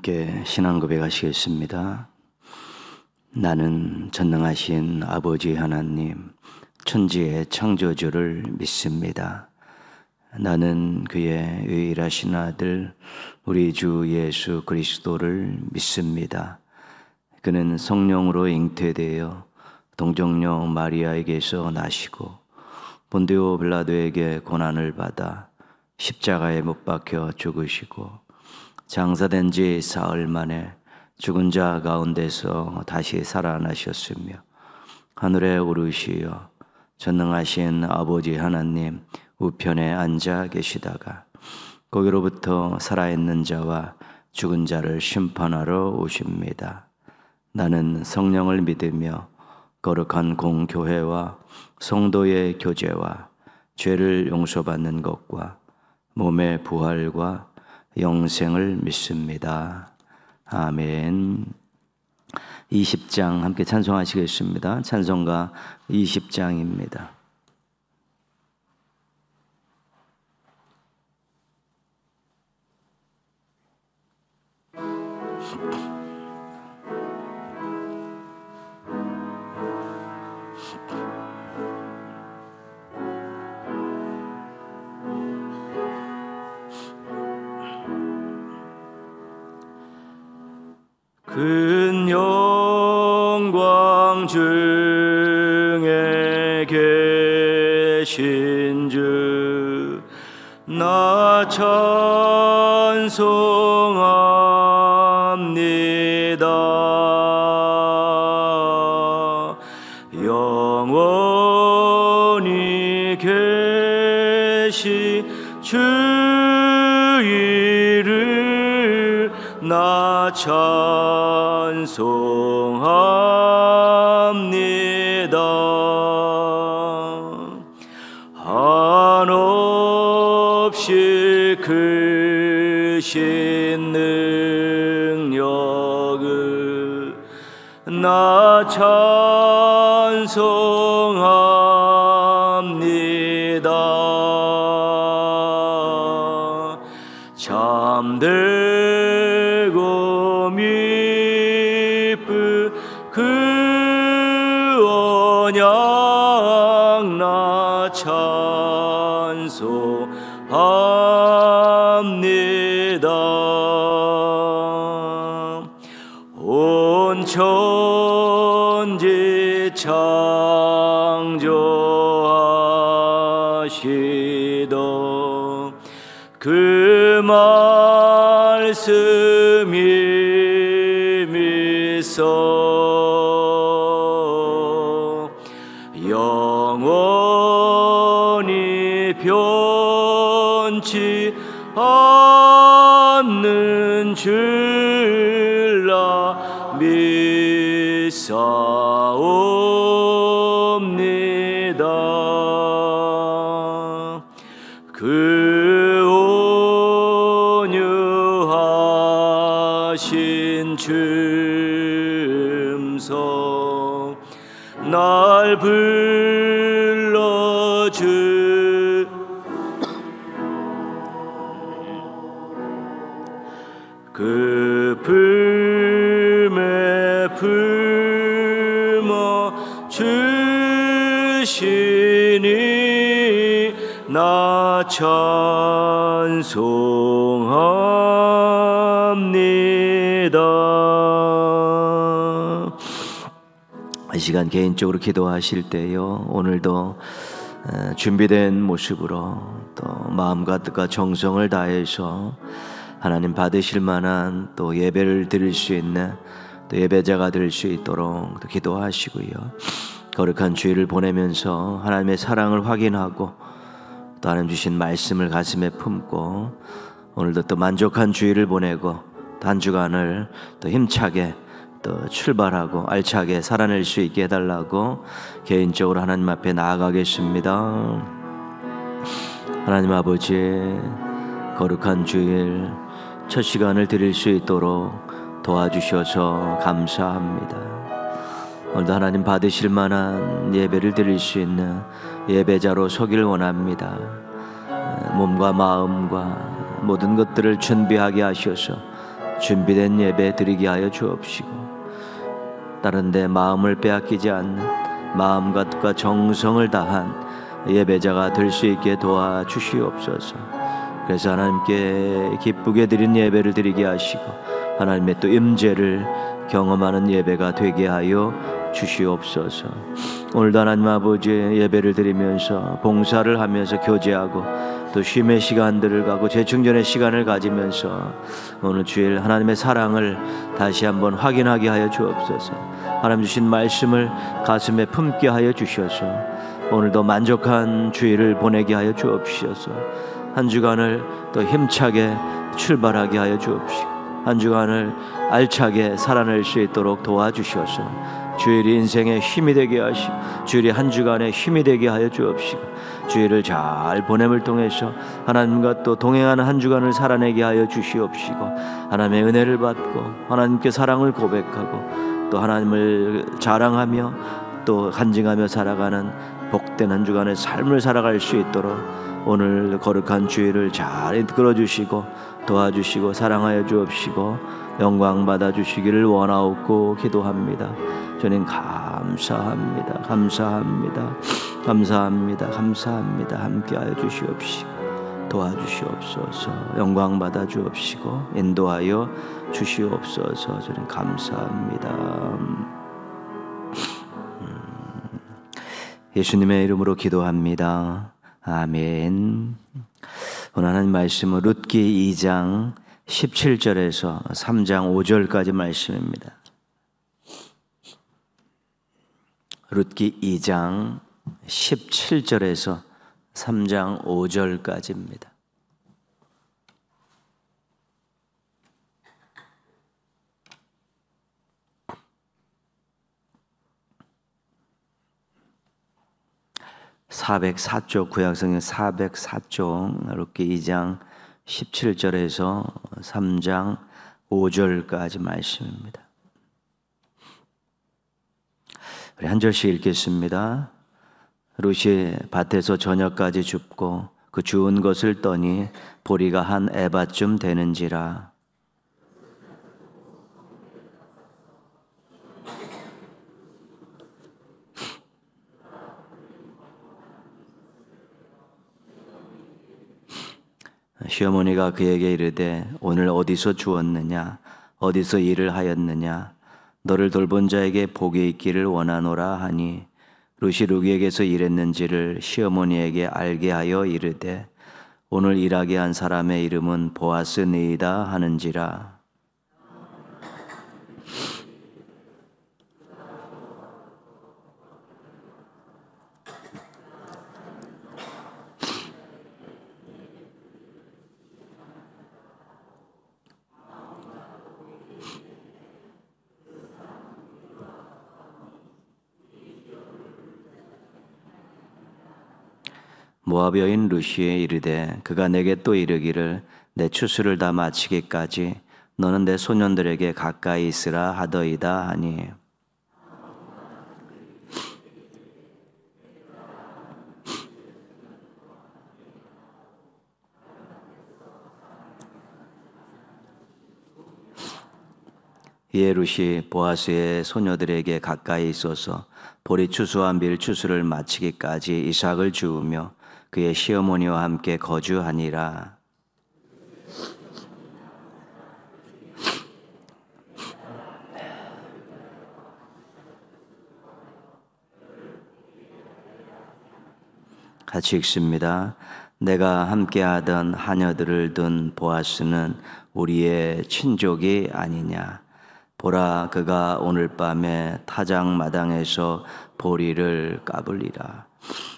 함께 신앙 고백하시겠습니다. 나는 전능하신 아버지 하나님, 천지의 창조주를 믿습니다. 나는 그의 유일하신 아들 우리 주 예수 그리스도를 믿습니다. 그는 성령으로 잉태되어 동정녀 마리아에게서 나시고 본디오 빌라도에게 고난을 받아 십자가에 못 박혀 죽으시고 장사된 지 사흘 만에 죽은 자 가운데서 다시 살아나셨으며 하늘에 오르시어 전능하신 아버지 하나님 우편에 앉아 계시다가 거기로부터 살아있는 자와 죽은 자를 심판하러 오십니다. 나는 성령을 믿으며 거룩한 공교회와 성도의 교제와 죄를 용서받는 것과 몸의 부활과 영생을 믿습니다. 아멘. 20장 함께 찬송하시겠습니다. 찬송가 20장입니다. 큰 영광 중에 계신 주 나 찬송합니다. 영원히 계신 주 이름 나 찬송합니다. 한없이 크신 능력을 나 찬송합니다. 잠들고 미쁘 그 언약 나 찬송합니다. 온 천지 창조하시던 그 말씀이 미소 영원히 변치 않는 줄라 믿사옵니다. 그 온유하신 춤성 날 불러주 그 품에 품어 주시니 나 찬송합니다. 이 시간 개인적으로 기도하실 때요, 오늘도 준비된 모습으로 또 마음과 뜻과 정성을 다해서 하나님 받으실 만한 또 예배를 드릴 수 있는 또 예배자가 될 수 있도록 또 기도하시고요, 거룩한 주일을 보내면서 하나님의 사랑을 확인하고 또 하나님 주신 말씀을 가슴에 품고 오늘도 또 만족한 주일을 보내고 또 한 주간을 또 힘차게 또 출발하고 알차게 살아낼 수 있게 해달라고 개인적으로 하나님 앞에 나아가겠습니다. 하나님 아버지, 거룩한 주일 첫 시간을 드릴 수 있도록 도와주셔서 감사합니다. 오늘도 하나님 받으실 만한 예배를 드릴 수 있는 예배자로 서길 원합니다. 몸과 마음과 모든 것들을 준비하게 하셔서 준비된 예배 드리게 하여 주옵시고 다른 데 마음을 빼앗기지 않는 마음과 뜻과 정성을 다한 예배자가 될 수 있게 도와주시옵소서. 그래서 하나님께 기쁘게 드린 예배를 드리게 하시고 하나님의 또 임재를 경험하는 예배가 되게 하여 주시옵소서. 오늘도 하나님 아버지 예배를 드리면서 봉사를 하면서 교제하고 또 쉼의 시간들을 가고 재충전의 시간을 가지면서 오늘 주일 하나님의 사랑을 다시 한번 확인하게 하여 주옵소서. 하나님 주신 말씀을 가슴에 품게 하여 주셔서 오늘도 만족한 주일을 보내게 하여 주옵소서. 한 주간을 또 힘차게 출발하게 하여 주옵시고 한 주간을 알차게 살아낼 수 있도록 도와주셔서 주일이 인생의 힘이 되게 하시고 주일이 한 주간의 힘이 되게 하여 주옵시고 주일을 잘 보냄을 통해서 하나님과 또 동행하는 한 주간을 살아내게 하여 주시옵시고 하나님의 은혜를 받고 하나님께 사랑을 고백하고 또 하나님을 자랑하며 또 간증하며 살아가는 복된 한 주간의 삶을 살아갈 수 있도록 오늘 거룩한 주일을 잘 이끌어 주시고 도와주시고 사랑하여 주옵시고 영광 받아 주시기를 원하옵고 기도합니다. 저는 감사합니다. 감사합니다. 감사합니다. 감사합니다. 함께하여 주시옵시고 도와주시옵소서. 영광 받아 주옵시고 인도하여 주시옵소서. 저는 감사합니다. 예수님의 이름으로 기도합니다. 아멘. 오늘 하나님 말씀은 룻기 2장 17절에서 3장 5절까지 말씀입니다. 룻기 2장 17절에서 3장 5절까지입니다. (404쪽) 구약성경 404쪽 룻기 2장 17절에서 3장 5절까지 말씀입니다. 우리 한 절씩 읽겠습니다. 룻이 밭에서 저녁까지 줍고 그 주운 것을 떠니 보리가 한 에바쯤 되는지라. 시어머니가 그에게 이르되 오늘 어디서 주었느냐 어디서 일을 하였느냐 너를 돌본 자에게 복이 있기를 원하노라 하니 룻이 누구에게서 일했는지를 시어머니에게 알게 하여 이르되 오늘 일하게 한 사람의 이름은 보아스니이다 하는지라. 모압 여인 룻이 이르되 그가 내게 또 이르기를 내 추수를 다 마치기까지 너는 내 소년들에게 가까이 있으라 하더이다 하니 이에 룻이 보아스의 소녀들에게 가까이 있어서 보리 추수와 밀 추수를 마치기까지 이삭을 주우며 그의 시어머니와 함께 거주하니라. 같이 읽습니다. 내가 함께하던 하녀들을 둔 보아스는 우리의 친족이 아니냐. 보라 그가 오늘 밤에 타작마당에서 보리를 까불리라.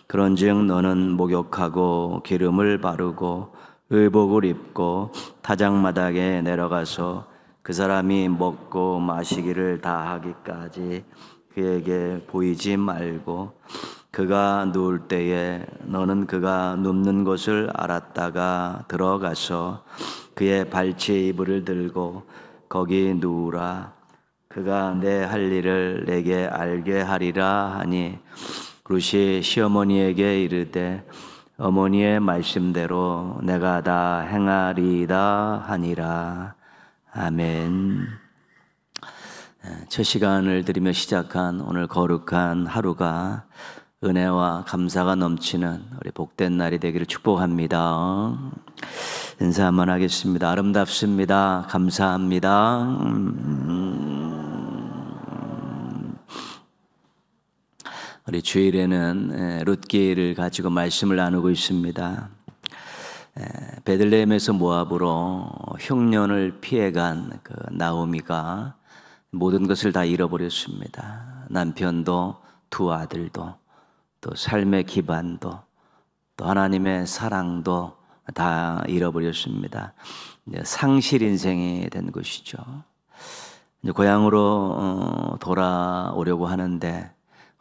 그런즉 너는 목욕하고 기름을 바르고 의복을 입고 타작마당에 내려가서 그 사람이 먹고 마시기를 다 하기까지 그에게 보이지 말고 그가 누울 때에 너는 그가 눕는 것을 알았다가 들어가서 그의 발치 이불을 들고 거기 누우라. 그가 내 할 일을 내게 알게 하리라 하니 룻이 시어머니에게 이르되 어머니의 말씀대로 내가 다 행하리이다 하니라. 아멘. 첫 시간을 드리며 시작한 오늘 거룩한 하루가 은혜와 감사가 넘치는 우리 복된 날이 되기를 축복합니다. 인사 한번 하겠습니다. 아름답습니다. 감사합니다. 우리 주일에는 룻기를 가지고 말씀을 나누고 있습니다. 베들레헴에서 모압으로 흉년을 피해간 그 나오미가 모든 것을 다 잃어버렸습니다. 남편도 두 아들도 또 삶의 기반도 또 하나님의 사랑도 다 잃어버렸습니다. 상실 인생이 된 것이죠. 이제 고향으로 돌아오려고 하는데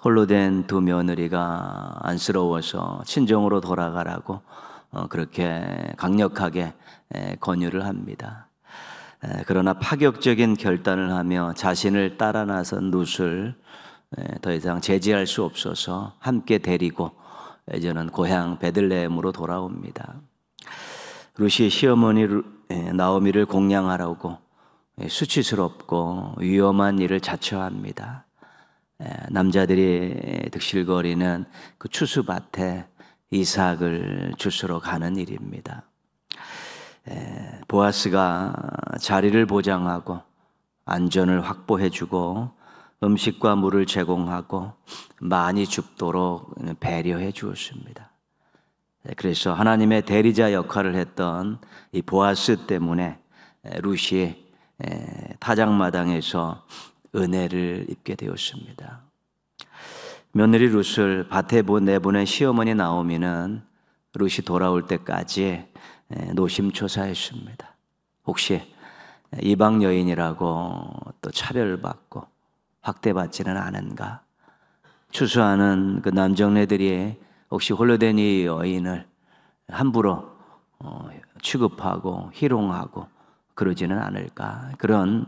홀로 된 두 며느리가 안쓰러워서 친정으로 돌아가라고 그렇게 강력하게 권유를 합니다. 그러나 파격적인 결단을 하며 자신을 따라 나선 룻을 더 이상 제지할 수 없어서 함께 데리고 이제는 고향 베들레헴으로 돌아옵니다. 룻이 시어머니 나오미를 공양하라고 수치스럽고 위험한 일을 자처합니다. 남자들이 득실거리는 그 추수밭에 이삭을 주스러 가는 일입니다. 보아스가 자리를 보장하고 안전을 확보해주고 음식과 물을 제공하고 많이 줍도록 배려해 주었습니다. 그래서 하나님의 대리자 역할을 했던 이 보아스 때문에 룻이 타작마당에서 은혜를 입게 되었습니다. 며느리 룻을 밭에 내보낸 시어머니 나오미는 룻이 돌아올 때까지 노심초사했습니다. 혹시 이방 여인이라고 또 차별받고 학대받지는 않은가? 추수하는 그 남정네들이 혹시 홀로 된 이 여인을 함부로 취급하고 희롱하고 그러지는 않을까? 그런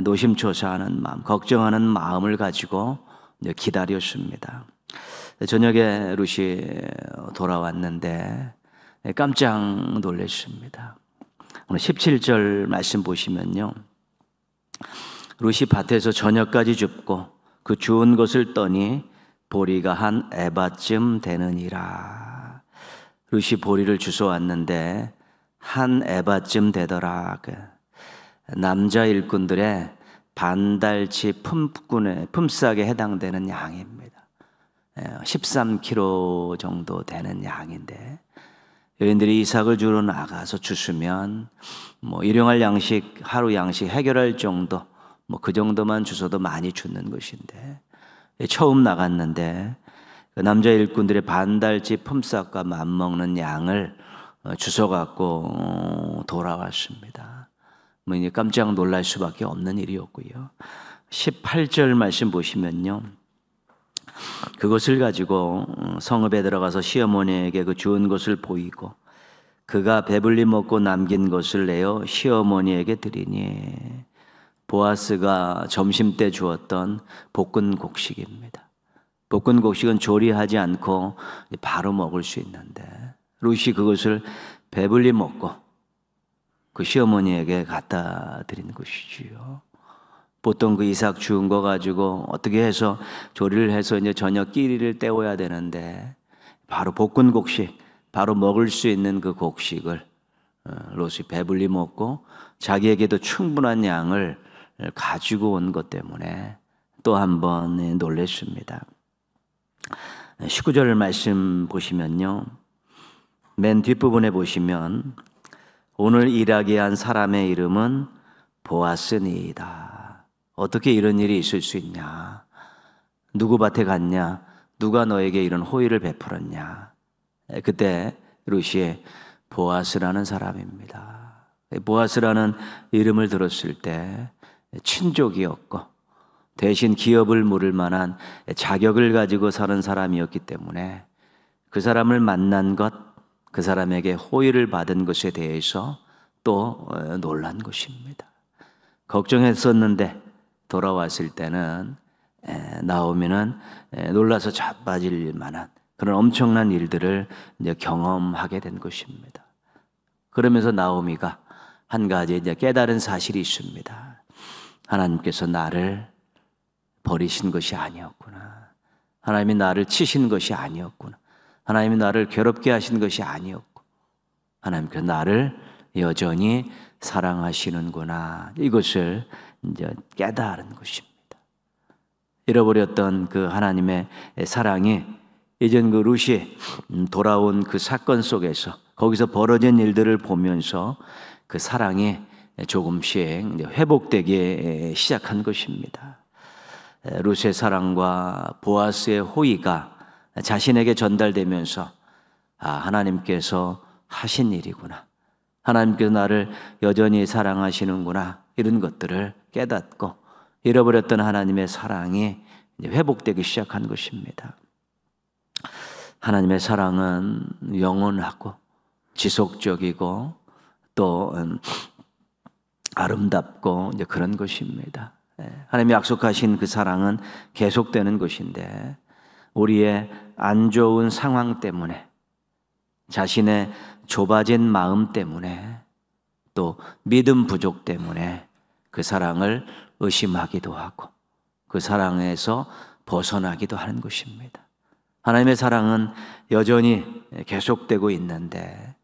노심초사하는 마음, 걱정하는 마음을 가지고 기다렸습니다. 저녁에 룻이 돌아왔는데 깜짝 놀랐습니다. 오늘 17절 말씀 보시면요, 룻이 밭에서 저녁까지 줍고 그 주운 것을 떠니 보리가 한 에바쯤 되느니라. 룻이 보리를 주워왔는데 한 에바쯤 되더라. 남자 일꾼들의 반달치 품삯에 해당되는 양입니다. 13kg 정도 되는 양인데, 여인들이 이삭을 주러 나가서 주스면 일용할 양식, 하루 양식 해결할 정도, 그 정도만 주서도 많이 주는 것인데, 처음 나갔는데 그 남자 일꾼들의 반달치 품삯과 맞먹는 양을 주워갖고 돌아왔습니다. 이제 깜짝 놀랄 수밖에 없는 일이었고요. 18절 말씀 보시면요, 그것을 가지고 성읍에 들어가서 시어머니에게 그 주운 것을 보이고 그가 배불리 먹고 남긴 것을 내어 시어머니에게 드리니, 보아스가 점심때 주었던 볶은 곡식입니다. 볶은 곡식은 조리하지 않고 바로 먹을 수 있는데 룻이 그것을 배불리 먹고 그 시어머니에게 갖다 드린 것이지요. 보통 그 이삭 주운 거 가지고 어떻게 해서 조리를 해서 이제 저녁 끼리를 때워야 되는데, 바로 볶은 곡식, 바로 먹을 수 있는 그 곡식을 롯이 배불리 먹고 자기에게도 충분한 양을 가지고 온 것 때문에 또 한 번 놀랐습니다. 19절 말씀 보시면요, 맨 뒷부분에 보시면 오늘 일하게 한 사람의 이름은 보아스니이다. 어떻게 이런 일이 있을 수 있냐? 누구 밭에 갔냐? 누가 너에게 이런 호의를 베풀었냐? 그때 룻이 보아스라는 사람입니다. 보아스라는 이름을 들었을 때 친족이었고 대신 기업을 물을 만한 자격을 가지고 사는 사람이었기 때문에 그 사람을 만난 것, 그 사람에게 호의를 받은 것에 대해서 또 놀란 것입니다. 걱정했었는데 돌아왔을 때는 나오미는 놀라서 자빠질 만한 그런 엄청난 일들을 이제 경험하게 된 것입니다. 그러면서 나오미가 한 가지 이제 깨달은 사실이 있습니다. 하나님께서 나를 버리신 것이 아니었구나. 하나님이 나를 치신 것이 아니었구나. 하나님이 나를 괴롭게 하신 것이 아니었고, 하나님께서 나를 여전히 사랑하시는구나. 이것을 이제 깨달은 것입니다. 잃어버렸던 그 하나님의 사랑이 이젠 그 룻이 돌아온 그 사건 속에서 거기서 벌어진 일들을 보면서 그 사랑이 조금씩 회복되기 시작한 것입니다. 룻의 사랑과 보아스의 호의가 자신에게 전달되면서 하나님께서 하신 일이구나. 하나님께서 나를 여전히 사랑하시는구나. 이런 것들을 깨닫고 잃어버렸던 하나님의 사랑이 회복되기 시작한 것입니다. 하나님의 사랑은 영원하고 지속적이고 또 아름답고 이제 그런 것입니다. 하나님이 약속하신 그 사랑은 계속되는 것인데, 우리의 안 좋은 상황 때문에, 자신의 좁아진 마음 때문에, 또 믿음 부족 때문에 그 사랑을 의심하기도 하고 그 사랑에서 벗어나기도 하는 것입니다. 하나님의 사랑은 여전히 계속되고 있는데,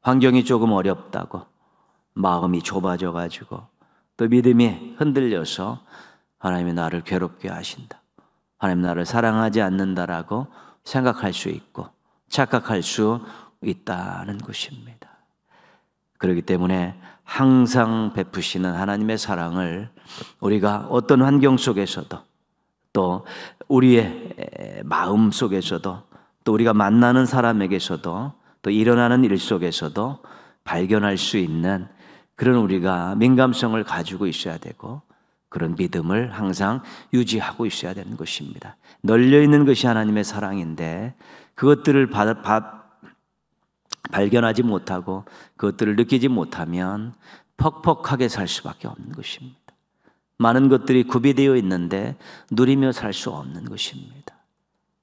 환경이 조금 어렵다고 마음이 좁아져 가지고 또 믿음이 흔들려서 하나님이 나를 괴롭게 하신다, 하나님 나를 사랑하지 않는다라고 생각할 수 있고 착각할 수 있다는 것입니다. 그렇기 때문에 항상 베푸시는 하나님의 사랑을 우리가 어떤 환경 속에서도, 또 우리의 마음 속에서도, 또 우리가 만나는 사람에게서도, 또 일어나는 일 속에서도 발견할 수 있는 그런 우리가 민감성을 가지고 있어야 되고, 그런 믿음을 항상 유지하고 있어야 되는 것입니다. 널려 있는 것이 하나님의 사랑인데, 그것들을 발견하지 못하고 그것들을 느끼지 못하면 퍽퍽하게 살 수밖에 없는 것입니다. 많은 것들이 구비되어 있는데 누리며 살 수 없는 것입니다.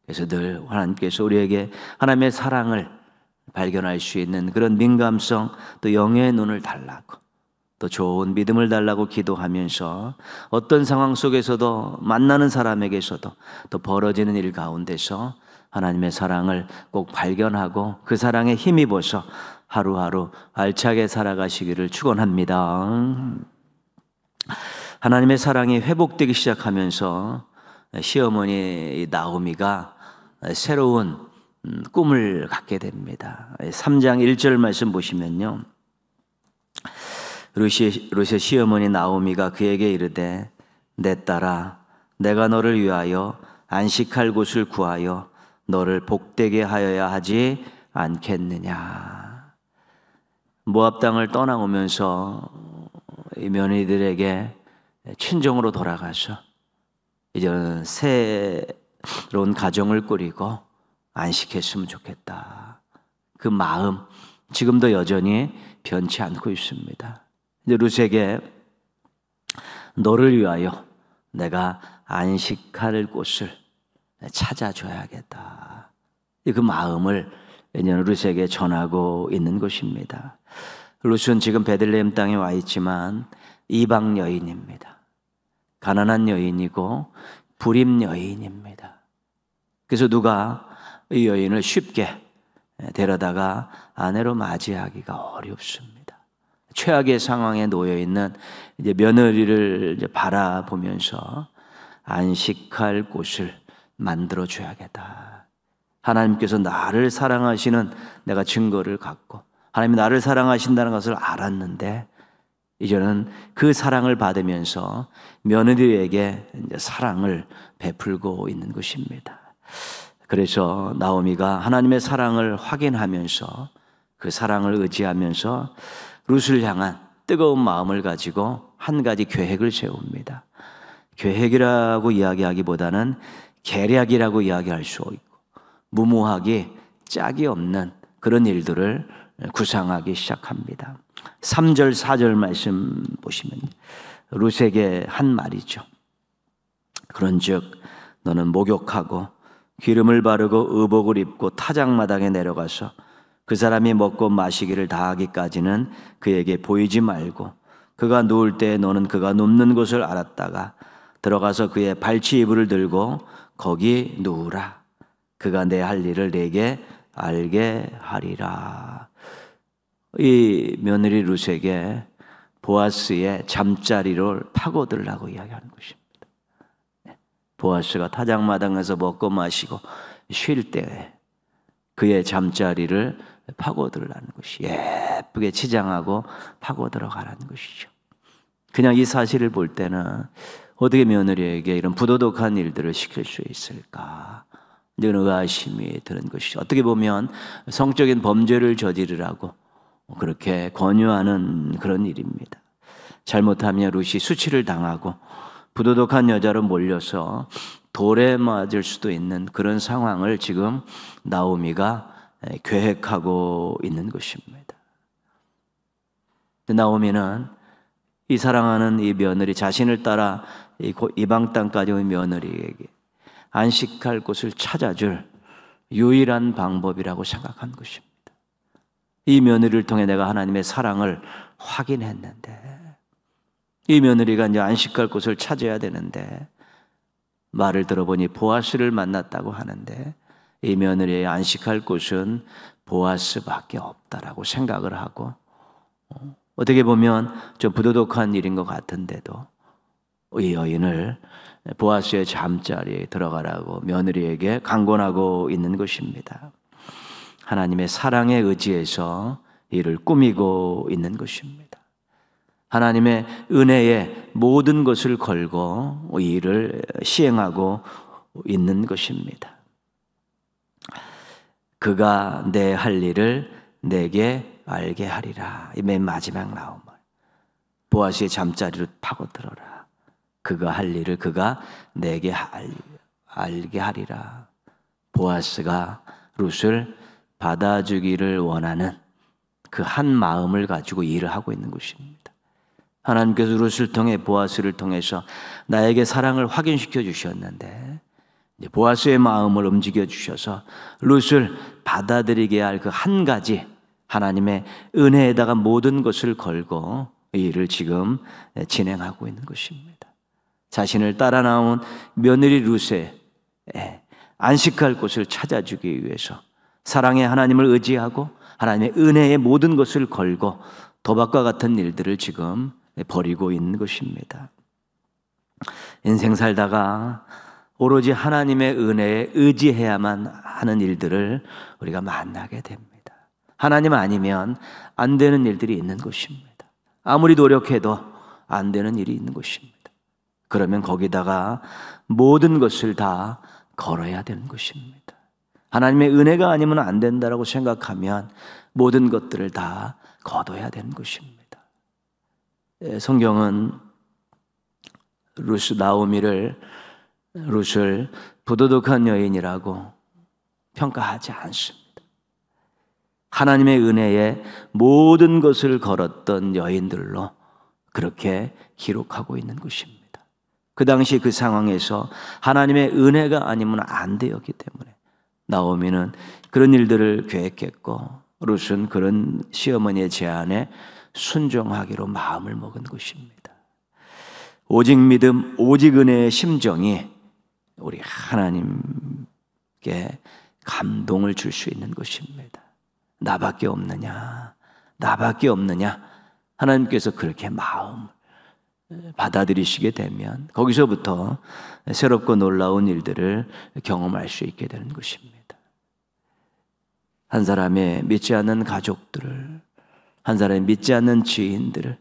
그래서 늘 하나님께서 우리에게 하나님의 사랑을 발견할 수 있는 그런 민감성, 또 영의 눈을 달라고, 또 좋은 믿음을 달라고 기도하면서 어떤 상황 속에서도, 만나는 사람에게서도, 또 벌어지는 일 가운데서 하나님의 사랑을 꼭 발견하고 그 사랑에 힘입어서 하루하루 알차게 살아가시기를 축원합니다. 하나님의 사랑이 회복되기 시작하면서 시어머니 나오미가 새로운 꿈을 갖게 됩니다. 3장 1절 말씀 보시면요, 룻의 시어머니 나오미가 그에게 이르되, 내 딸아, 내가 너를 위하여 안식할 곳을 구하여 너를 복되게 하여야 하지 않겠느냐. 모압 땅을 떠나오면서 이 며느리들에게 친정으로 돌아가서 이제는 새로운 가정을 꾸리고 안식했으면 좋겠다. 그 마음 지금도 여전히 변치 않고 있습니다. 이제 룻에게 너를 위하여 내가 안식할 곳을 찾아줘야겠다. 그 마음을 룻에게 전하고 있는 것입니다. 룻은 지금 베들레헴 땅에 와 있지만 이방 여인입니다. 가난한 여인이고 불임 여인입니다. 그래서 누가 이 여인을 쉽게 데려다가 아내로 맞이하기가 어렵습니다. 최악의 상황에 놓여 있는 이제 며느리를 이제 바라보면서 안식할 곳을 만들어 줘야겠다. 하나님께서 나를 사랑하시는 내가 증거를 갖고 하나님이 나를 사랑하신다는 것을 알았는데, 이제는 그 사랑을 받으면서 며느리에게 이제 사랑을 베풀고 있는 것입니다. 그래서 나오미가 하나님의 사랑을 확인하면서 그 사랑을 의지하면서 룻을 향한 뜨거운 마음을 가지고 한 가지 계획을 세웁니다. 계획이라고 이야기하기보다는 계략이라고 이야기할 수 있고, 무모하게 짝이 없는 그런 일들을 구상하기 시작합니다. 3절 4절 말씀 보시면 룻에게 한 말이죠. 그런즉 너는 목욕하고 기름을 바르고 의복을 입고 타작마당에 내려가서 그 사람이 먹고 마시기를 다하기까지는 그에게 보이지 말고 그가 누울 때 너는 그가 눕는 곳을 알았다가 들어가서 그의 발치 이불을 들고 거기 누우라. 그가 내 할 일을 내게 알게 하리라. 이 며느리 룻에게 보아스의 잠자리를 파고들라고 이야기하는 것입니다. 보아스가 타작마당에서 먹고 마시고 쉴 때 그의 잠자리를 파고들라는 것이, 예쁘게 치장하고 파고들어가라는 것이죠. 그냥 이 사실을 볼 때는 어떻게 며느리에게 이런 부도덕한 일들을 시킬 수 있을까? 이런 의아심이 드는 것이죠. 어떻게 보면 성적인 범죄를 저지르라고 그렇게 권유하는 그런 일입니다. 잘못하면 룻이 수치를 당하고 부도덕한 여자로 몰려서 돌에 맞을 수도 있는 그런 상황을 지금 나오미가 계획하고 있는 것입니다. 나오미는 이 사랑하는 이 며느리, 자신을 따라 이방 땅까지 온 며느리에게 안식할 곳을 찾아줄 유일한 방법이라고 생각한 것입니다. 이 며느리를 통해 내가 하나님의 사랑을 확인했는데, 이 며느리가 이제 안식할 곳을 찾아야 되는데, 말을 들어보니 보아스를 만났다고 하는데, 이 며느리의 안식할 곳은 보아스밖에 없다라고 생각을 하고, 어떻게 보면 좀 부도덕한 일인 것 같은데도 이 여인을 보아스의 잠자리에 들어가라고 며느리에게 강권하고 있는 것입니다. 하나님의 사랑에 의지해서 이를 꾸미고 있는 것입니다. 하나님의 은혜에 모든 것을 걸고 이 일을 시행하고 있는 것입니다. 그가 내 할 일을 내게 알게 하리라. 이 맨 마지막 나옴을 보아스의 잠자리로 파고들어라. 그가 할 일을 그가 내게 알게 하리라. 보아스가 룻을 받아주기를 원하는 그 한 마음을 가지고 일을 하고 있는 것입니다. 하나님께서 룻을 통해 보아스를 통해서 나에게 사랑을 확인시켜 주셨는데, 보아스의 마음을 움직여 주셔서 룻을 받아들이게 할 그 한 가지 하나님의 은혜에다가 모든 것을 걸고 이 일을 지금 진행하고 있는 것입니다. 자신을 따라 나온 며느리 룻의 안식할 곳을 찾아주기 위해서 사랑의 하나님을 의지하고 하나님의 은혜의 모든 것을 걸고 도박과 같은 일들을 지금 벌이고 있는 것입니다. 인생 살다가 오로지 하나님의 은혜에 의지해야만 하는 일들을 우리가 만나게 됩니다. 하나님 아니면 안 되는 일들이 있는 것입니다. 아무리 노력해도 안 되는 일이 있는 것입니다. 그러면 거기다가 모든 것을 다 걸어야 되는 것입니다. 하나님의 은혜가 아니면 안 된다라고 생각하면 모든 것들을 다 거둬야 되는 것입니다. 성경은 나오미를 룻을 부도덕한 여인이라고 평가하지 않습니다. 하나님의 은혜에 모든 것을 걸었던 여인들로 그렇게 기록하고 있는 것입니다. 그 당시 그 상황에서 하나님의 은혜가 아니면 안 되었기 때문에 나오미는 그런 일들을 계획했고 룻은 그런 시어머니의 제안에 순종하기로 마음을 먹은 것입니다. 오직 믿음, 오직 은혜의 심정이 우리 하나님께 감동을 줄 수 있는 것입니다. 나밖에 없느냐, 나밖에 없느냐. 하나님께서 그렇게 마음 받아들이시게 되면 거기서부터 새롭고 놀라운 일들을 경험할 수 있게 되는 것입니다. 한 사람의 믿지 않는 가족들을, 한 사람의 믿지 않는 지인들을,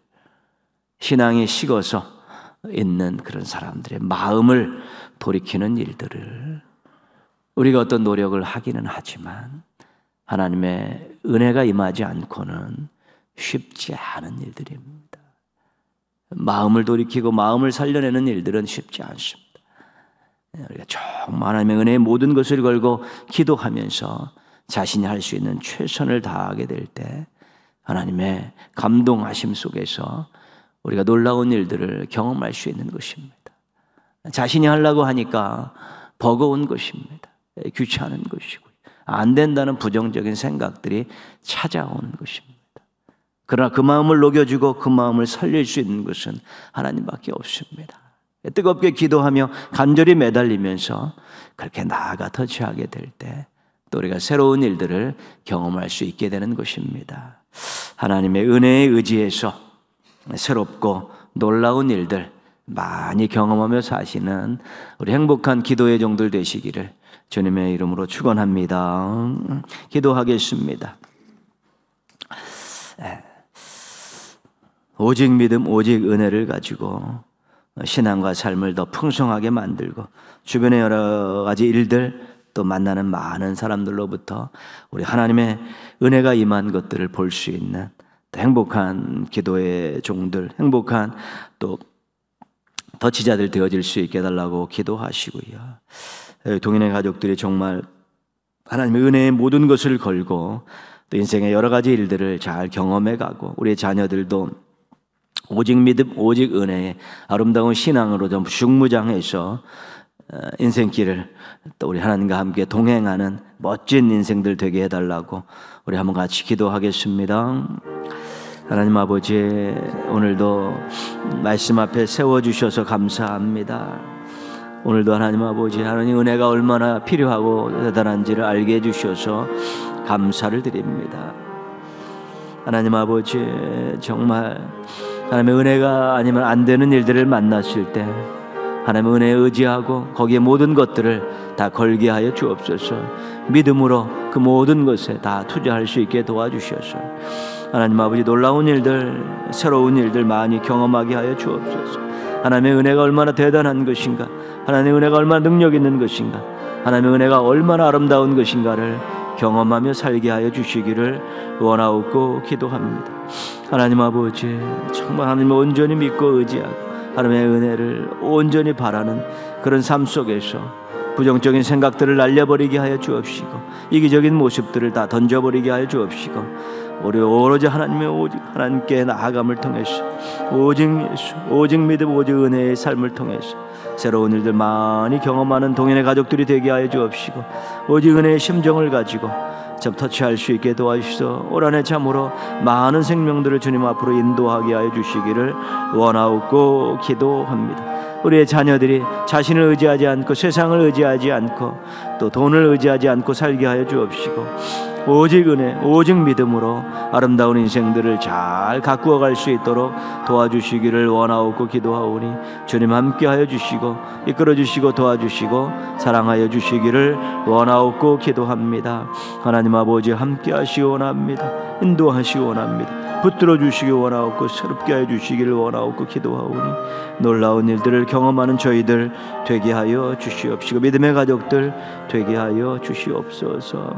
신앙이 식어서 있는 그런 사람들의 마음을 돌이키는 일들을 우리가 어떤 노력을 하기는 하지만 하나님의 은혜가 임하지 않고는 쉽지 않은 일들입니다. 마음을 돌이키고 마음을 살려내는 일들은 쉽지 않습니다. 우리가 정말 하나님의 은혜의 모든 것을 걸고 기도하면서 자신이 할 수 있는 최선을 다하게 될 때 하나님의 감동하심 속에서 우리가 놀라운 일들을 경험할 수 있는 것입니다. 자신이 하려고 하니까 버거운 것입니다. 귀찮은 것이고 안 된다는 부정적인 생각들이 찾아오는 것입니다. 그러나 그 마음을 녹여주고 그 마음을 살릴 수 있는 것은 하나님밖에 없습니다. 뜨겁게 기도하며 간절히 매달리면서 그렇게 나아가 터치하게 될 때 또 우리가 새로운 일들을 경험할 수 있게 되는 것입니다. 하나님의 은혜에 의지해서 새롭고 놀라운 일들 많이 경험하며 사시는 우리 행복한 기도의 종들 되시기를 주님의 이름으로 축원합니다. 기도하겠습니다. 오직 믿음, 오직 은혜를 가지고 신앙과 삶을 더 풍성하게 만들고 주변의 여러 가지 일들 또 만나는 많은 사람들로부터 우리 하나님의 은혜가 임한 것들을 볼 수 있는 행복한 기도의 종들, 행복한 또 더치자들 되어질 수 있게 해달라고 기도하시고요. 동인의 가족들이 정말 하나님의 은혜의 모든 것을 걸고 또 인생의 여러 가지 일들을 잘 경험해가고 우리의 자녀들도 오직 믿음, 오직 은혜의 아름다운 신앙으로 좀 중무장해서 인생길을 또 우리 하나님과 함께 동행하는 멋진 인생들 되게 해달라고 우리 한번 같이 기도하겠습니다. 하나님 아버지, 오늘도 말씀 앞에 세워주셔서 감사합니다. 오늘도 하나님 아버지, 하나님 은혜가 얼마나 필요하고 대단한지를 알게 해주셔서 감사를 드립니다. 하나님 아버지, 정말 하나님의 은혜가 아니면 안 되는 일들을 만났을 때 하나님의 은혜에 의지하고 거기에 모든 것들을 다 걸게 하여 주옵소서. 믿음으로 그 모든 것에 다 투자할 수 있게 도와주셔서 하나님 아버지, 놀라운 일들, 새로운 일들 많이 경험하게 하여 주옵소서. 하나님의 은혜가 얼마나 대단한 것인가, 하나님의 은혜가 얼마나 능력 있는 것인가, 하나님의 은혜가 얼마나 아름다운 것인가를 경험하며 살게 하여 주시기를 원하옵고 기도합니다. 하나님 아버지, 정말 하나님을 온전히 믿고 의지하고 하나님의 은혜를 온전히 바라는 그런 삶 속에서 부정적인 생각들을 날려버리게 하여 주옵시고 이기적인 모습들을 다 던져버리게 하여 주옵시고 우리 오로지 하나님의 오직 하나님께 나아감을 통해서 오직 예수, 오직 믿음, 오직 은혜의 삶을 통해서 새로운 일들 많이 경험하는 동인의 가족들이 되게 하여 주옵시고 오직 은혜의 심정을 가지고 참 터치할 수 있게 도와주시소. 올 한해 참으로 많은 생명들을 주님 앞으로 인도하게 하여 주시기를 원하옵고 기도합니다. 우리의 자녀들이 자신을 의지하지 않고 세상을 의지하지 않고 또 돈을 의지하지 않고 살게 하여 주옵시고 오직 은혜, 오직 믿음으로 아름다운 인생들을 잘 가꾸어 갈 수 있도록 도와주시기를 원하옵고 기도하오니 주님 함께하여 주시고 이끌어 주시고 도와주시고 사랑하여 주시기를 원하옵고 기도합니다. 하나님 아버지 함께하시기 원합니다. 인도하시기 원합니다. 붙들어 주시기 원하옵고 새롭게 하여 주시기를 원하옵고 기도하오니 놀라운 일들을 경험하는 저희들 되게 하여 주시옵시고 믿음의 가족들 되게 하여 주시옵소서.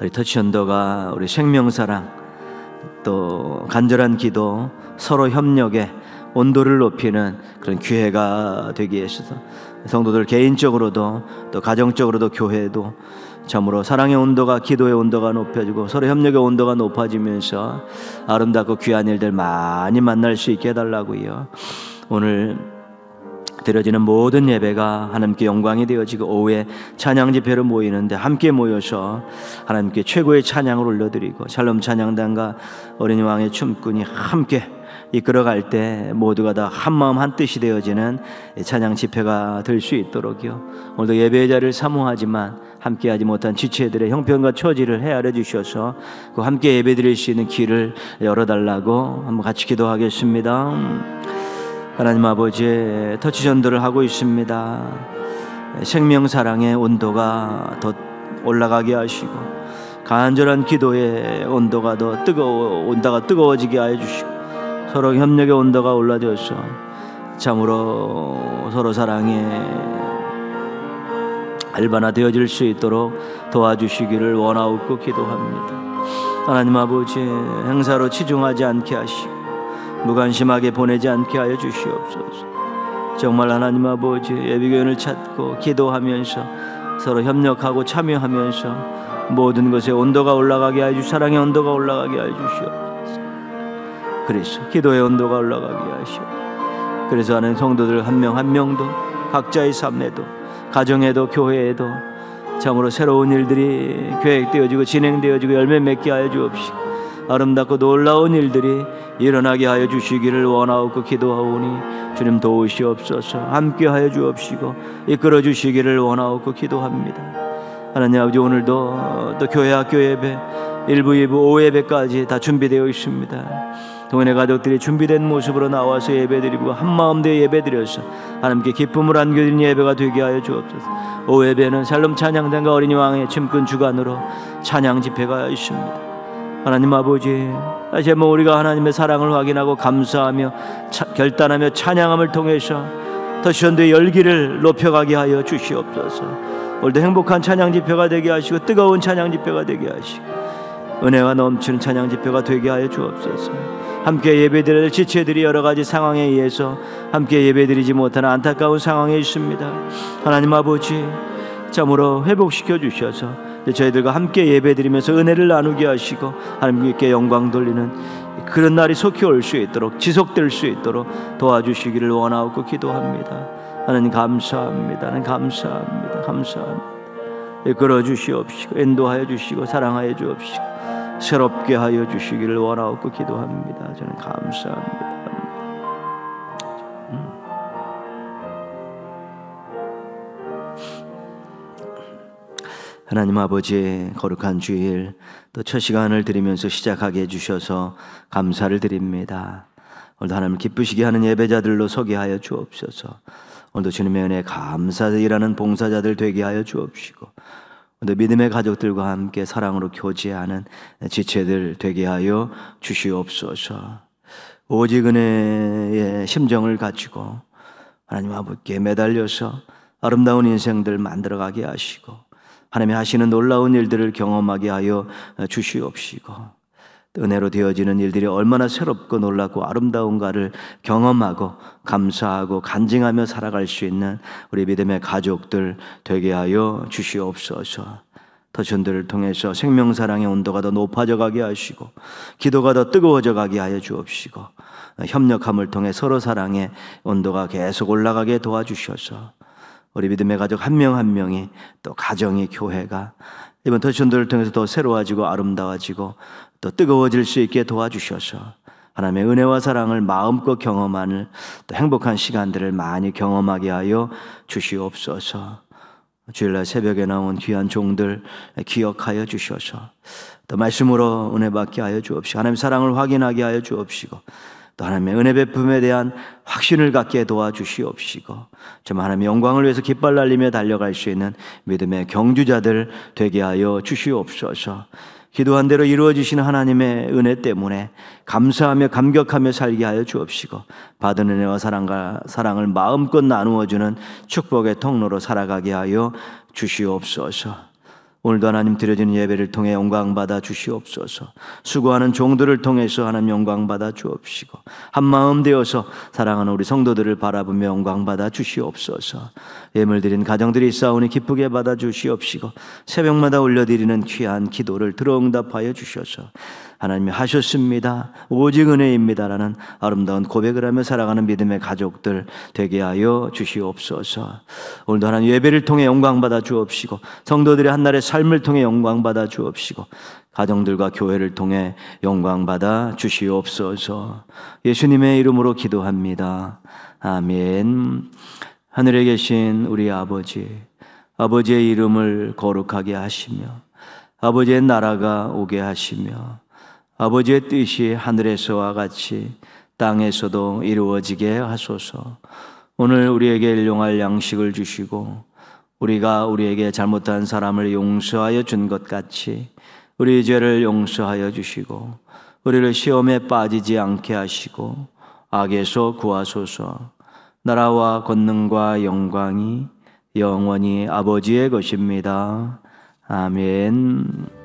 우리 터치언더가 우리 생명사랑 또 간절한 기도 서로 협력에 온도를 높이는 그런 기회가 되기 위해서 성도들 개인적으로도 또 가정적으로도 교회도 참으로 사랑의 온도가 기도의 온도가 높아지고 서로 협력의 온도가 높아지면서 아름답고 귀한 일들 많이 만날 수 있게 해달라고요. 오늘 드려지는 모든 예배가 하나님께 영광이 되어지고 오후에 찬양 집회로 모이는데 함께 모여서 하나님께 최고의 찬양을 올려드리고 샬롬 찬양단과 어린이 왕의 춤꾼이 함께 이끌어갈 때 모두가 다 한마음 한뜻이 되어지는 찬양 집회가 될 수 있도록요. 오늘도 예배의 자리를 사모하지만 함께하지 못한 지체들의 형편과 처지를 헤아려 주셔서 그 함께 예배드릴 수 있는 길을 열어달라고 한번 같이 기도하겠습니다. 하나님 아버지, 터치전도를 하고 있습니다. 생명사랑의 온도가 더 올라가게 하시고 간절한 기도의 온도가 더 뜨거워지게 하여 주시고 서로 협력의 온도가 올라져서 참으로 서로 사랑에 알바나되어질 수 있도록 도와주시기를 원하옵고 기도합니다. 하나님 아버지, 행사로 치중하지 않게 하시고 무관심하게 보내지 않게 하여 주시옵소서. 정말 하나님 아버지, 예비교인을 찾고 기도하면서 서로 협력하고 참여하면서 모든 것에 온도가 올라가게 하여 주시고 사랑의 온도가 올라가게 하여 주시옵소서. 그래서 기도의 온도가 올라가게 하시옵소서. 그래서 하는 성도들 한 명 한 명도 각자의 삶에도 가정에도 교회에도 참으로 새로운 일들이 계획되어지고 진행되어지고 열매 맺게 하여 주옵시고 아름답고 놀라운 일들이 일어나게 하여 주시기를 원하옵고 기도하오니 주님 도우시옵소서. 함께 하여 주옵시고 이끌어 주시기를 원하옵고 기도합니다. 하나님 아버지, 오늘도 또 교회 학교 예배 1부, 2부, 5예배까지 다 준비되어 있습니다. 동원의 가족들이 준비된 모습으로 나와서 예배드리고 한마음 되어 예배드려서 하나님께 기쁨을 안겨드리는 예배가 되게 하여 주옵소서. 5예배는 샬롬 찬양단과 어린이 왕의 침근 주간으로 찬양 집회가 있습니다. 하나님 아버지, 다시 한번 우리가 하나님의 사랑을 확인하고 감사하며 결단하며 찬양함을 통해서 더 전도의 열기를 높여가게 하여 주시옵소서. 오늘도 행복한 찬양 집회가 되게 하시고 뜨거운 찬양 집회가 되게 하시고 은혜가 넘치는 찬양 집회가 되게 하여 주옵소서. 함께 예배드릴 지체들이 여러 가지 상황에 의해서 함께 예배드리지 못하는 안타까운 상황에 있습니다. 하나님 아버지, 참으로 회복시켜 주셔서 저희들과 함께 예배드리면서 은혜를 나누게 하시고 하나님께 영광 돌리는 그런 날이 속히 올 수 있도록 지속될 수 있도록 도와주시기를 원하고 기도합니다. 하나님 감사합니다. 하나님 감사합니다. 감사합니다. 이끌어 주시옵시고 인도하여 주시고 사랑하여 주옵시고 새롭게 하여 주시기를 원하고 기도합니다. 저는 감사합니다. 하나님 아버지, 거룩한 주일 또 첫 시간을 드리면서 시작하게 해주셔서 감사를 드립니다. 오늘도 하나님을 기쁘시게 하는 예배자들로 서게 하여 주옵소서. 오늘도 주님의 은혜에 감사를 일하는 봉사자들 되게 하여 주옵시고 오늘도 믿음의 가족들과 함께 사랑으로 교제하는 지체들 되게 하여 주시옵소서. 오직 은혜의 심정을 가지고 하나님 아버지께 매달려서 아름다운 인생들 만들어가게 하시고 하나님이 하시는 놀라운 일들을 경험하게 하여 주시옵시고 은혜로 되어지는 일들이 얼마나 새롭고 놀랍고 아름다운가를 경험하고 감사하고 간증하며 살아갈 수 있는 우리 믿음의 가족들 되게 하여 주시옵소서. 터전들을 통해서 생명사랑의 온도가 더 높아져 가게 하시고 기도가 더 뜨거워져 가게 하여 주옵시고 협력함을 통해 서로 사랑의 온도가 계속 올라가게 도와주셔서 우리 믿음의 가족 한 명 한 명이 또 가정이 교회가 이번 터전들을 통해서 더 새로워지고 아름다워지고 또 뜨거워질 수 있게 도와주셔서 하나님의 은혜와 사랑을 마음껏 경험하는 또 행복한 시간들을 많이 경험하게 하여 주시옵소서. 주일날 새벽에 나온 귀한 종들 기억하여 주셔서 또 말씀으로 은혜 받게 하여 주옵시고 하나님의 사랑을 확인하게 하여 주옵시고 또 하나님의 은혜 베품에 대한 확신을 갖게 도와주시옵시고 정말 하나님의 영광을 위해서 깃발 날리며 달려갈 수 있는 믿음의 경주자들 되게 하여 주시옵소서. 기도한 대로 이루어지시는 하나님의 은혜 때문에 감사하며 감격하며 살게 하여 주옵시고 받은 은혜와 사랑을 마음껏 나누어주는 축복의 통로로 살아가게 하여 주시옵소서. 오늘도 하나님 드려지는 예배를 통해 영광받아 주시옵소서. 수고하는 종들을 통해서 하나님 영광받아 주옵시고 한마음 되어서 사랑하는 우리 성도들을 바라보며 영광받아 주시옵소서. 예물 드린 가정들이 있사오니 기쁘게 받아 주시옵시고 새벽마다 올려드리는 귀한 기도를 들어응답하여 주셔서 하나님이 하셨습니다, 오직 은혜입니다라는 아름다운 고백을 하며 살아가는 믿음의 가족들 되게 하여 주시옵소서. 오늘도 하나님 예배를 통해 영광받아 주옵시고 성도들의 한날의 삶을 통해 영광받아 주옵시고 가정들과 교회를 통해 영광받아 주시옵소서. 예수님의 이름으로 기도합니다. 아멘. 하늘에 계신 우리 아버지, 아버지의 이름을 거룩하게 하시며 아버지의 나라가 오게 하시며 아버지의 뜻이 하늘에서와 같이 땅에서도 이루어지게 하소서. 오늘 우리에게 일용할 양식을 주시고 우리가 우리에게 잘못한 사람을 용서하여 준 것 같이 우리 죄를 용서하여 주시고 우리를 시험에 빠지지 않게 하시고 악에서 구하소서. 나라와 권능과 영광이 영원히 아버지의 것입니다. 아멘.